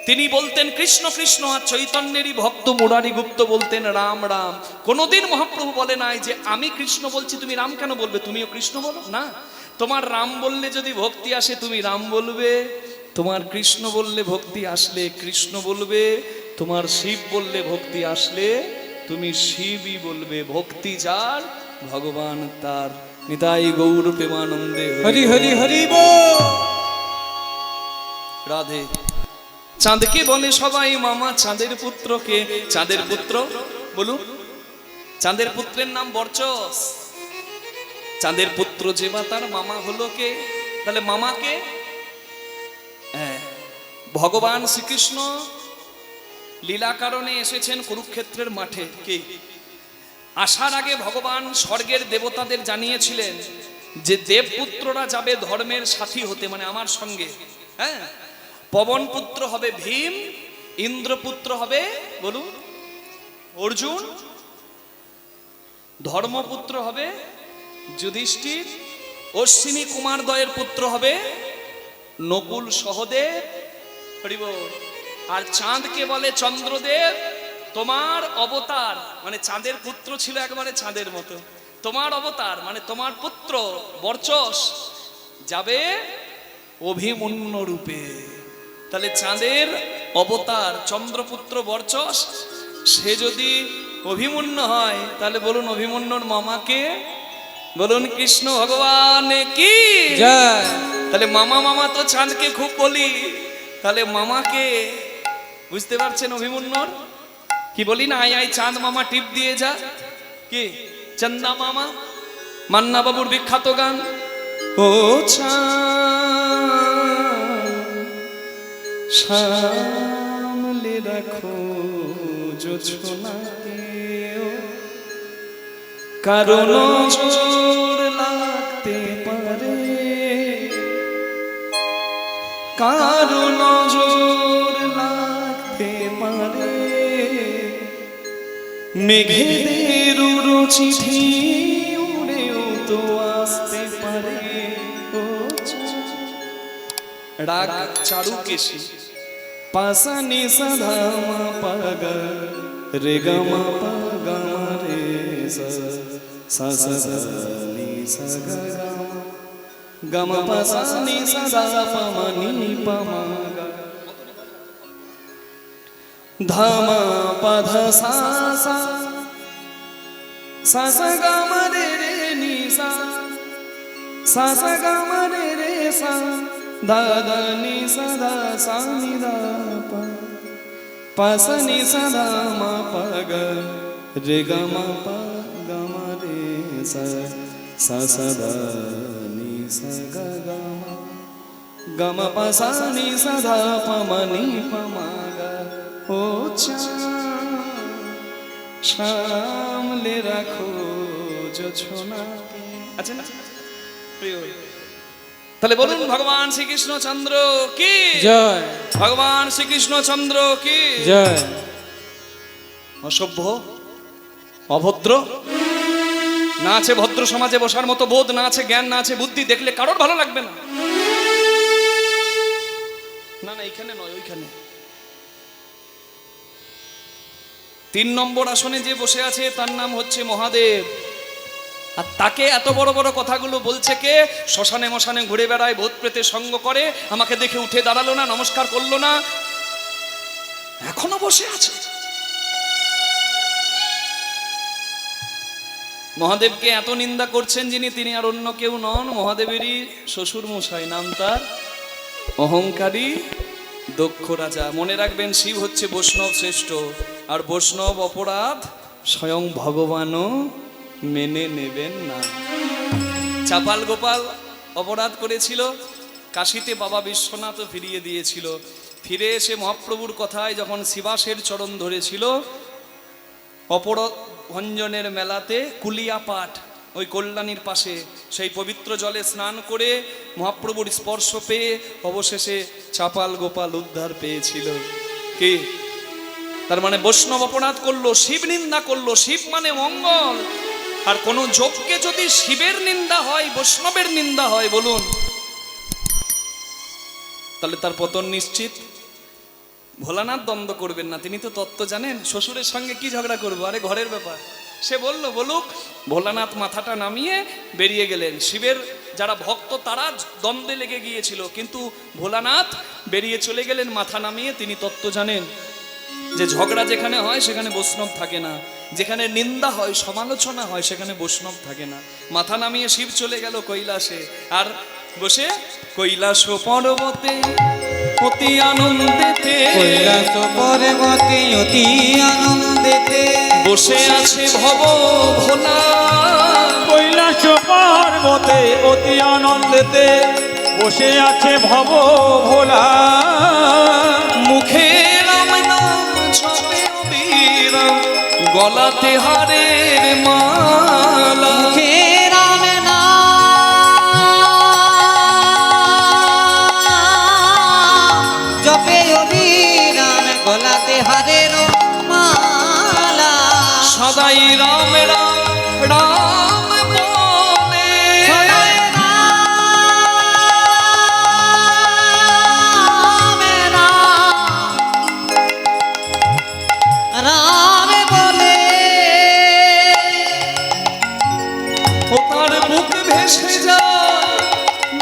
তিনি বলতেন কৃষ্ণ কৃষ্ণ, আর চৈতন্যেরই ভক্ত মুরারি গুপ্ত বলতেন রাম রাম। কোনোদিন মহাপ্রভু বলে নাই যে আমি কৃষ্ণ বলছি তুমি রাম কেন বলবে, তুমিও কৃষ্ণ বলো না। তোমার রাম বললে যদি ভক্তি আসে তুমি রাম বলবে, তোমার কৃষ্ণ বললে ভক্তি আসলে কৃষ্ণ বলবে, তোমার শিব বললে ভক্তি আসলে তুমি শিবই বলবে। ভক্তি যার ভগবান তার। নিতাই গৌর প্রেমানন্দে হরি হরি হরি বল। রাধে। চাঁদকে বলে সবাই মামা, চাঁদের পুত্রকে। চাঁদের পুত্র বলুন, চাঁদের পুত্রের নাম বরচস। চাঁদের পুত্র যে বা তার মামা হলো কে? তাহলে মামাকে হ্যাঁ, ভগবান শ্রীকৃষ্ণ লীলা কারণে এসেছেন কুরুক্ষেত্রের মাঠে। কি আসার আগে ভগবান স্বর্গের দেবতাদের জানিয়েছিলেন যে দেবপুত্ররা যাবে ধর্মের সাথী হতে, মানে আমার সঙ্গে। হ্যাঁ, পবন পুত্র হবে ভীম, ইন্দ্রপুত্র হবে বলুন অর্জুন, ধর্মপুত্র হবে যুধিষ্ঠির, অশ্বিনী কুমারদ্বয়ের পুত্র হবে নকুল সহদেব। হরি বল। আর চাঁদকে বলে চন্দ্রদেব। তোমার অবতার মানে চাঁদের পুত্র ছিল একবারে চাঁদের মতো। তোমার অবতার মানে তোমার পুত্র বরচস যাবে অভিমন্য রূপে। তাহলে চাঁদের অবতার চন্দ্রপুত্র বরচস, সে যদি অভিমন্য হয় তাহলে বলুন অভিমন্যুর মামাকে বলুন কৃষ্ণ ভগবান কি জয়। তাহলে মামা মামা তো চাঁদকে খুব বলি, তাহলে মামাকে বুঝতে পারছেন অভিমন্যুর কি বলি না? আই আই চাঁদ মামা টিপ দিয়ে যা। কি চন্দা মামা, মান্না বাবুর বিখ্যাত গান। ও সামলে রাখো জোছনাকে, কারণ জোর লাগতে পারে, কারণ জোর লাগতে পারে, মেঘেদের চিঠি উড়েও তো আসতে পারে। রাগ চারুকেশী পাসা নি সা ধা মা পা গা রে গা মা পা গা মা রে সা সা সা ধা নি সা গা গা মা গা মা পা সা নি সা ধা পা মা নি পা মা গা ধা মা পা ধা সা সা সা সা গা মা রে রে নি সা সা সা গা মা রে রে সা ধা ধা নি সা ধা সা নি ধা পা পা সা নি সা ধা মা পা গা রে গা মা পা গা মা রে সা সা সা ধা নি সা গা গা মা গা মা পা সা নি সা ধা পা মা নি পা মা গা ও সামলে রাখো জোছনা। আচ্ছা না প্রিয়, তাহলে বলুন ভগবান শ্রীকৃষ্ণ চন্দ্র কি জয়, ভগবান শ্রীকৃষ্ণ চন্দ্র কি জয়। অসভ্য অভদ্র, না আছে ভদ্র সমাজে বসার মতো বোধ, না আছে জ্ঞান, না আছে বুদ্ধি, দেখলে কারোর ভালো লাগবে না। না না এইখানে নয়, ওইখানে 3 নম্বর আসনে যে বসে আছে তার নাম হচ্ছে মহাদেব। আর তাকে এত বড় বড় কথাগুলো বলছে কে? শ্মশানে মশানে ঘুরে বেড়ায়, ভূত প্রেতের সঙ্গ করে, আমাকে দেখে উঠে দাঁড়ালো না, নমস্কার করলো না, এখনো বসে আছে। মহাদেবকে এত নিন্দা করছেন যিনি, তিনি আর অন্য কেউ নন, মহাদেবেরই শ্বশুর মশাই, নাম তার অহংকারী দক্ষ রাজা। মনে রাখবেন, শিব হচ্ছে বৈষ্ণব শ্রেষ্ঠ, আর বৈষ্ণব অপরাধ স্বয়ং ভগবানও মেনে নেবেন না। চাপাল গোপাল অপরাধ করেছিল, কাশীতে বাবা বিশ্বনাথ ফিরিয়ে দিয়েছিল। ফিরে এসে মহাপ্রভুর কথায় যখন শিবাসের চরণ ধরেছিল, অপরভঞ্জনের মেলাতে কুলিয়া পাঠ ওই কল্যাণীর পাশে, সেই পবিত্র জলে স্নান করে মহাপ্রভুর স্পর্শ পেয়ে অবশেষে চাপাল গোপাল উদ্ধার পেয়েছিল। কি? তার মানে বৈষ্ণব অপরাধ করলো, শিব নিন্দা করলো। শিব মানে মঙ্গল, আর কোন যোগকে যদি শিবের নিন্দা হয়, বৈষ্ণবের নিন্দা হয়, বলুন তাহলে তার পতন নিশ্চিত। ভোলানাথ দ্বন্দ্ব করবেন না, তিনি তো তত্ত্ব জানেন। শ্বশুরের সঙ্গে কি ঝগড়া করবো, আরে ঘরের ব্যাপার। সে বললো বলুক, ভোলানাথ মাথাটা নামিয়ে বেরিয়ে গেলেন। শিবের যারা ভক্ত তারা দ্বন্দ্বে লেগে গিয়েছিল, কিন্তু ভোলানাথ বেরিয়ে চলে গেলেন মাথা নামিয়ে। তিনি তত্ত্ব জানেন যে ঝগড়া যেখানে হয় সেখানে বৈষ্ণব থাকে না, যেখানে নিন্দা হয় সমালোচনা হয় সেখানে বৈষ্ণব থাকে না। মাথা নামিয়ে শিব চলে গেল কৈলাসে, আর বসে কৈলাস পর্বতে অতি আনন্দেতে, কৈলাস পর্বতে অতি আনন্দেতে বসে আছে ভব ভোলা। কৈলাস পর্বতে অতি আনন্দেতে বসে আছে ভব ভোলা। মুখে রাম নাম জপে অবিরাম, গলাতে হারের মালা। মুখে রাম নাম জপে অবিরাম, গলাতে হারের মালা। সদাই রাম রাম রাম বলে, সদাই রাম রাম রাম বলে, ও তার বুক ভেসে যায়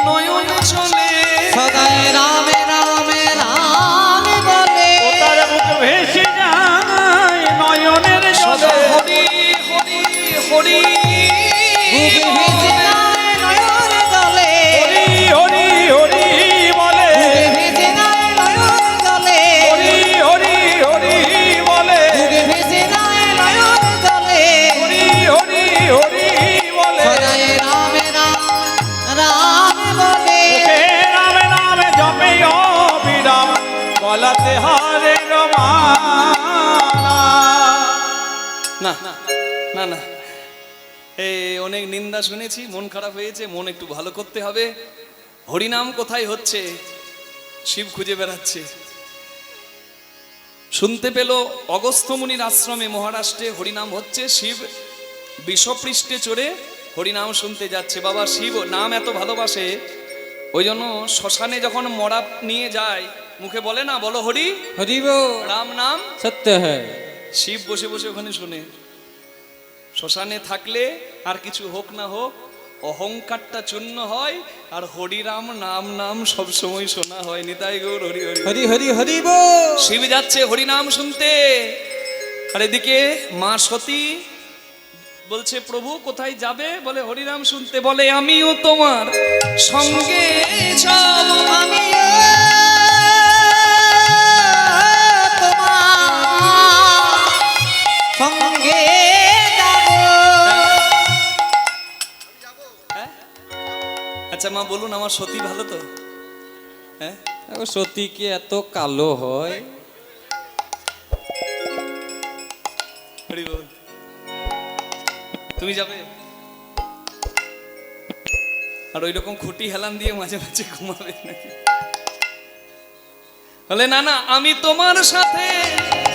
নয়ন চলে। সদাই রাম রাম রাম বলে, ও তার মুখ ভেসে যায় নয়নের জলে। হরি হরি হরি বুক ভেসে যায় নয়ন জলে, হরি হরি হরি বলে, বুক ভেসে যায় নয়ন জলে, হরি হরি হরি বলে, বুক ভেসে যায় নয়ন জলে। হরি হরি হরি বলে। সদাই রাম রাম রাম বলে, মুখে রাম নাম জপে অবিরাম, গলাতে হারের মালা। না না না, এই অনেক নিন্দা শুনেছি, মন খারাপ হয়েছে, মন একটু ভালো করতে হবে। হরিনাম কোথায় হচ্ছে? শিব খুঁজে বেড়াচ্ছে। শুনতে পেল অগস্ত্য মুনির আশ্রমে মহারাষ্ট্রে হরিনাম হচ্ছে। শিব বিষপৃষ্ঠে চড়ে হরিনাম শুনতে যাচ্ছে। বাবা শিব নাম এত ভালোবাসে, ওই জন্য শ্মশানে যখন মরা নিয়ে যায় মুখে বলে না, বলো হরি হরি বল রাম নাম সত্য হ্যাঁ। শিব বসে বসে ওখানে শুনে। শ্মশানে থাকলে আর কিছু হোক না হোক অহংকারটা চূর্ণ হয়, আর হরিরাম নাম নাম সব সময় শোনা হয়। নিতাই গৌর হরি হরি। হরি হরি হরি বল। শিব যাচ্ছে হরিনাম শুনতে, আর এদিকে মা সতী বলছে প্রভু কোথায় যাবে? বলে হরিনাম শুনতে। বলে আমিও তোমার সঙ্গে যাব, আমিও তোমার সঙ্গে যাব। হ্যাঁ? আচ্ছা মা বলুন, আমার সতী ভালো তো? হ্যাঁ, সতী কি এত কালো হয়? হরি বল। তুমি যাবে? আর ওই রকম খুঁটি হেলান দিয়ে মাঝে মাঝে ঘুমাবে নাকি? বলে না না, আমি তোমার সাথে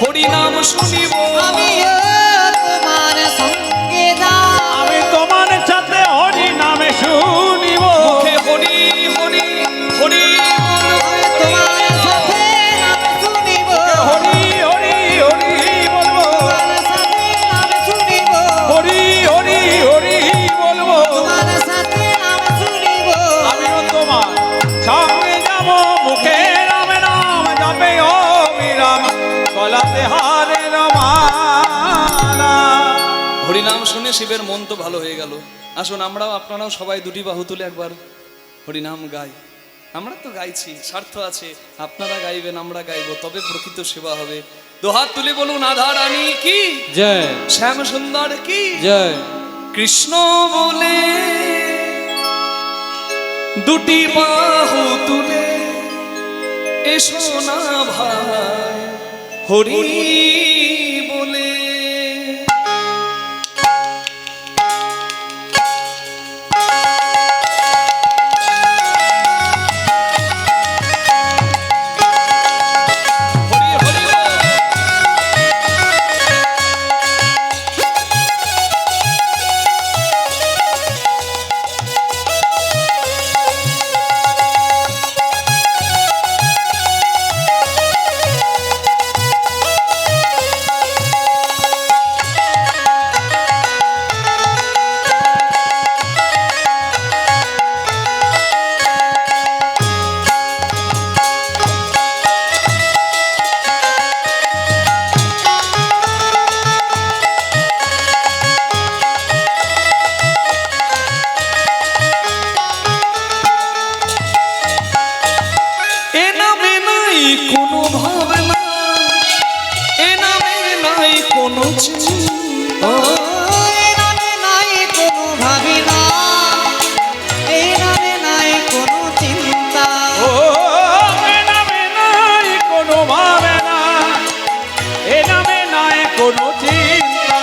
হরিনাম শুনিব, আমিও তোমার সঙ্গে যাব। আমি তোমার সাথে হরি নামে শুনিব। মুখে হরি হরি হরি আমি তোমার সাথে নাম শুনিব, হরি হরি হরি বলবো, তোমার সাথে নাম শুনিব, হরি হরি হরি বলবো। তোমার সাথে নাম শুনিব। আমিও তোমার সঙ্গে যাব, মুখে রাম নাম যাবে অবিরাম, গলাতে হারে রমালা। হরিনাম শুনে শিবের মন তো ভালো হয়ে গেল। আসুন আমরাও আপনারাও সবাই দুটি বাহু তুলে একবার হরিনাম গাই। আমরা তো গাইছি, স্বার্থ আছে, আপনারা গাইবেন, আমরা গাইবো, তবে প্রকৃত সেবা হবে। দুহাত তুলে বলুন আধা রানী কি জয় শ্যাম সুন্দর কি জয়। কৃষ্ণ বলে দুটি বাহু তুলে এসো না ভাই হরি বলে। হরি হরি বল। এ নামে নাই কোনো ভাবনা, এ নামে নাই কোনো চিন্তা, ও এই নামে নাই কোনো ভাবিনা, এই নামে নাই কোনো চিন্তা। ও এ নামে নাই কোনো ভাবনা, এ নামে নাই কোনো চিন্তা।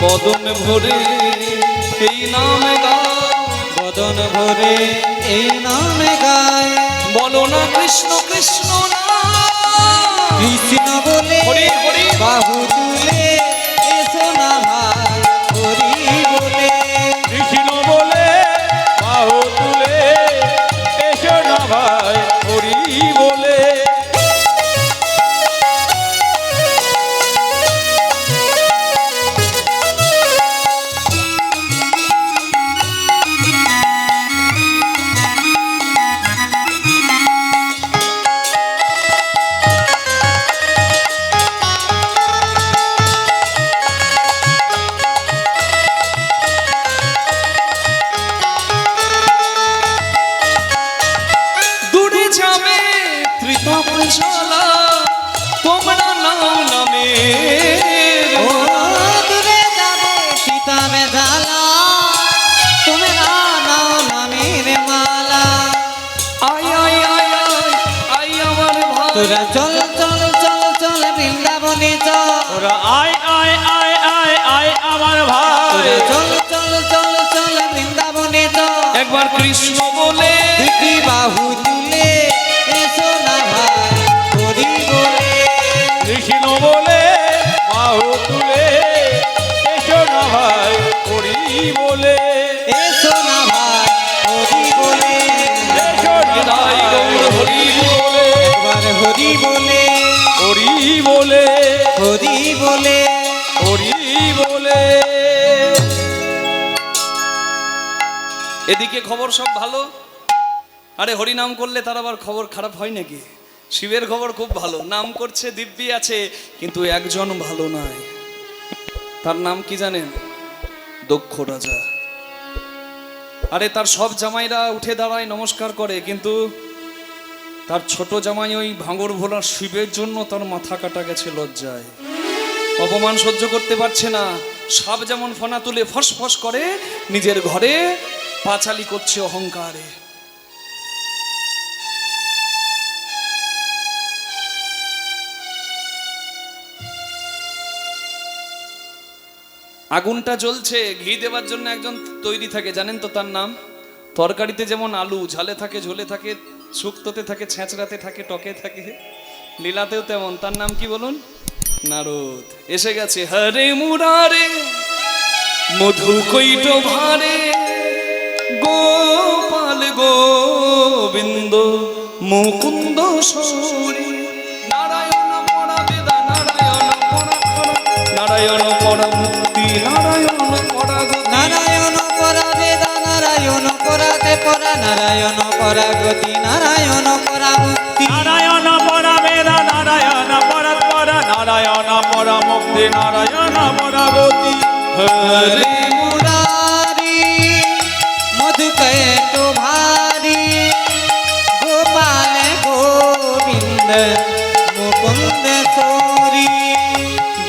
বদন ভরে এই নাম গাও, বদন ভরে এই নামে গায়, বলো না কৃষ্ণ কৃষ্ণ না, কৃষ্ণ বলে হরি হরি বাহু তুলে এসো না ভাই হরি বলে। কৃষ্ণ বলে বাহু তুলে এসো না ভাই হরি বলে। দূরে যাবে ত্রিতাপ জ্বালা, তোমরা নাও নামে ও দূরে যাবে সীতাবে জ্বালা, তুমি নাও নামের মালা। আই আই আই আই আই আমার ভাই। তোরা চল চল চল চল বৃন্দাবনে চল, ওরা আয় আয় আয় আয় আয় আমার তোরা ভাই। চল চল চল চল বৃন্দাবনে চল। একবার কৃষ্ণ বলে দুটি বাহু তুলে এসো না ভাই হরি বলে। কৃষ্ণ বলে বাহু তুলে এসো না ভাই হরি বলে। এসো না ভাই হরি বলে। এসো হরি বলে হরি বলে হরি বলে। এদিকে খবর সব ভালো। আরে হরি নাম করলে তার আবার খবর খারাপ হয় নাকি? শিবের খবর খুব ভালো, নাম করছে, দিব্যি আছে, কিন্তু একজন ভালো নয়। তার নাম কি জানেন? দক্ষ রাজা। আরে তার সব জামাইরা উঠে দাঁড়ায়, নমস্কার করে, কিন্তু তার ছোট জামাই ওই ভাঙর ভোলা শিবের জন্য তার মাথা কাটা গেছে লজ্জায়। অপমান সহ্য করতে পারছে না। সাপ যেমন ফনা তুলে ফসফস করে, নিজের ঘরে পাঁচালি করছে অহংকারে। আগুনটা জ্বলছে, ঘি দেওয়ার জন্য একজন তৈরি থাকে, জানেন তো তার নাম? তরকারিতে যেমন আলু ঝালে থাকে, ঝোলে থাকে, শুক্তোতে থাকে, ছেঁচড়াতে থাকে, টকে থাকে, লীলাতেও তেমন। তার নাম কি বলুন? নারদ। এসে গেছে। হরে মুরারে মধু কৈট ভারে গোপাল গোবিন্দ মুকুন্দ সৌরি নারায়ণ পরা বেদা নারায়ণ পরা নারায়ণ পরা মুক্তি নারায়ণ পরা নারায়ণ পরা বেদা নারায়ণ পরাতে পরা নারায়ণ পরা গতি নারায়ণ পরা মুক্তি নারায়ণ পরা বেদা নারায়ণ পরা পরা নারায়ণ পরা মুক্তি নারায়ণ পরা গতি। হরে মুরারি মধু কৈট ভারি গোপাল গোবিন্দ মুকুন্দ সৌরি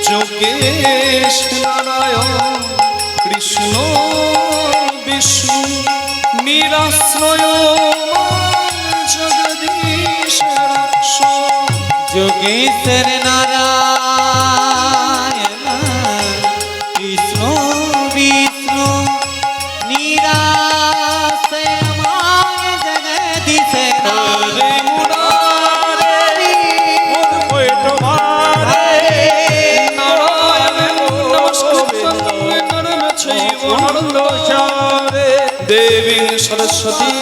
যোগেশ নারায়ণ কৃষ্ণ বিষ্ণু নিরাশ্রয় জগদীশ যোগেশ্বর নারায়ণ কৃষ্ণ বিষ্ণু নিরাশ্রয় জগদীশ হরে মুরারে মধু কৈট ভারে নারায়ণ নমস্কার চৈব মুকুন্দ সারে দেবী সরস্বতী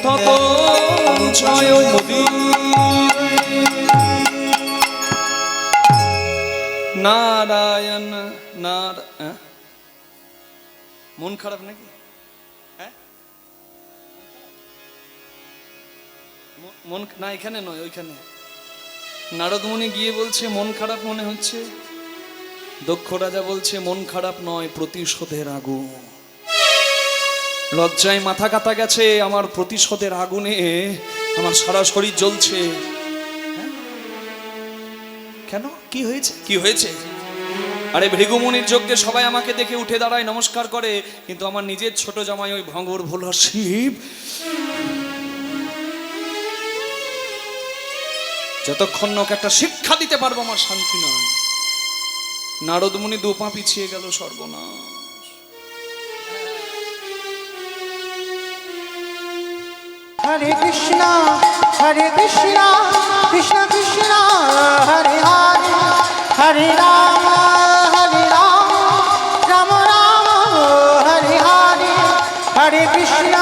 তত জয় মোদী। নারায়ণ মন খারাপ নাকি? হ্যাঁ, মন না, এখানে নয়, ওইখানে। নারদ মুনি গিয়ে বলছে মন খারাপ মনে হচ্ছে। দক্ষ রাজা বলছে মন খারাপ নয়, প্রতিশোধের আগুন। লজ্জায় মাথা কাটা গেছে, আমার প্রতিশোধের আগুনে আমার সারা শরীর জ্বলছে। হ্যাঁ? কেন? কি হয়েছে? কি হয়েছে? আরে ভৃগুমুনির যজ্ঞে সবাই আমাকে দেখে উঠে দাঁড়ায়, নমস্কার করে, কিন্তু আমার নিজের ছোট জামাই ওই ভাঙর ভোলা শিব যতক্ষণ না ওকে একটা শিক্ষা দিতে পারবো আমার শান্তি নয়। নারদ মুনি দু পা পিছিয়ে গেল, সর্বনাশ। হরে কৃষ্ণ কৃষ্ণ কৃষ্ণ হরে হরে হরে রাম রাম রাম হরে হরে হরে কৃষ্ণ